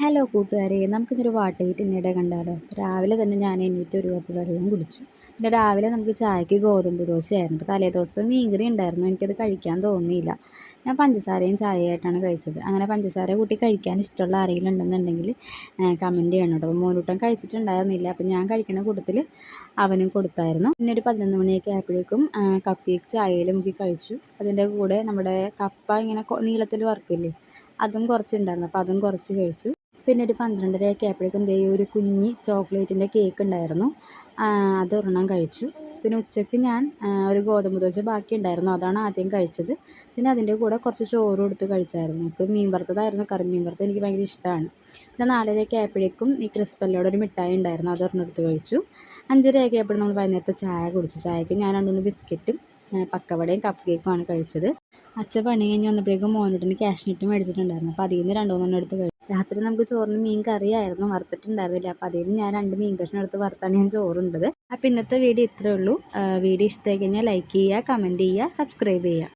Hello കൂട്ടുകാരെ, നമുക്കിന്നൊരു വാട്ടയിട്ടിന്നിടെ കണ്ടാലോ. രാവിലെ തന്നെ ഞാൻ എണീറ്റ് ഒരു കപ്പ് വെള്ളം കുടിച്ചു. പിന്നെ രാവിലെ നമുക്ക് ചായക്ക് ഗോതമ്പ് ദോശയായിരുന്നു. അപ്പോൾ തലേ ദിവസത്തെ മീൻകറി ഉണ്ടായിരുന്നു, എനിക്കത് കഴിക്കാൻ തോന്നിയില്ല. ഞാൻ പഞ്ചസാരയും ചായയായിട്ടാണ് കഴിച്ചത്. അങ്ങനെ പഞ്ചസാര കൂട്ടി കഴിക്കാൻ ഇഷ്ടമുള്ള ആരെങ്കിലും ഉണ്ടെന്നുണ്ടെങ്കിൽ കമൻറ്റ് ചെയ്യണം കേട്ടോ. അപ്പോൾ മോനൂട്ടൻ കഴിച്ചിട്ടുണ്ടായിരുന്നില്ല, അപ്പോൾ ഞാൻ കഴിക്കുന്ന കൂട്ടത്തിൽ അവനും കൊടുത്തായിരുന്നു. പിന്നെ ഒരു 11 മണിയൊക്കെ ആയപ്പോഴേക്കും കപ്പ് കേക്ക് ചായയിൽ മുക്കി കഴിച്ചു. അതിൻ്റെ കൂടെ നമ്മുടെ കപ്പ ഇങ്ങനെ നീളത്തിൽ വറുക്കില്ലേ, അതും കുറച്ചുണ്ടായിരുന്നു, അപ്പോൾ അതും കുറച്ച് കഴിച്ചു. പിന്നെ ഒരു 12:30 ആയപ്പോഴേക്കും ദേ ഒരു കുഞ്ഞി ചോക്ലേറ്റിൻ്റെ കേക്ക് ഉണ്ടായിരുന്നു, അതൊരെണ്ണം കഴിച്ചു. പിന്നെ ഉച്ചയ്ക്ക് ഞാൻ ഒരു ഗോതമ്പ് ദോശ ബാക്കി ഉണ്ടായിരുന്നു, അതാണ് ആദ്യം കഴിച്ചത്. പിന്നെ അതിൻ്റെ കൂടെ കുറച്ച് ചോറും എടുത്ത് കഴിച്ചായിരുന്നു. നമുക്ക് മീൻ വറുത്തതായിരുന്നു കറി. മീൻ വറുത്തത് എനിക്ക് ഭയങ്കര ഇഷ്ടമാണ്. പിന്നെ 4:30 ആയപ്പോഴേക്കും ഈ ക്രിസ്പല്ലോടെ ഒരു മിഠായി ഉണ്ടായിരുന്നു, അതൊരെണ്ണം എടുത്ത് കഴിച്ചു. 5:30 ആയപ്പോഴും നമ്മൾ വൈകുന്നേരത്തെ ചായ കുടിച്ചു. ചായക്ക് ഞാൻ 2 ബിസ്ക്കറ്റും പക്കവടയും കപ്പ് കേക്കുമാണ് കഴിച്ചത്. അച്ഛൻ പണി കഴിഞ്ഞ് വന്നപ്പോഴേക്കും മോനൂട്ടിന് ക്യാഷ്നട്ട് മേടിച്ചിട്ടുണ്ടായിരുന്നു, അപ്പോൾ അതിൽ നിന്ന് 2 എടുത്ത് കഴിച്ചു. രാത്രി നമുക്ക് ചോറിന് മീൻ കറിയായിരുന്നു, വറുത്തിട്ടുണ്ടായിരുന്നില്ല. അപ്പോൾ അതിൽ നിന്ന് ഞാൻ 2 മീൻ കഷ്ണം എടുത്ത് വറുത്താണ് ഞാൻ ചോറുണ്ടത്. അപ്പോൾ ഇന്നത്തെ വീഡിയോ ഇത്രയേ ഉള്ളൂ. വീഡിയോ ഇഷ്ടമായി കഴിഞ്ഞാൽ ലൈക്ക് ചെയ്യുക, കമൻറ്റ് ചെയ്യുക, സബ്സ്ക്രൈബ് ചെയ്യുക.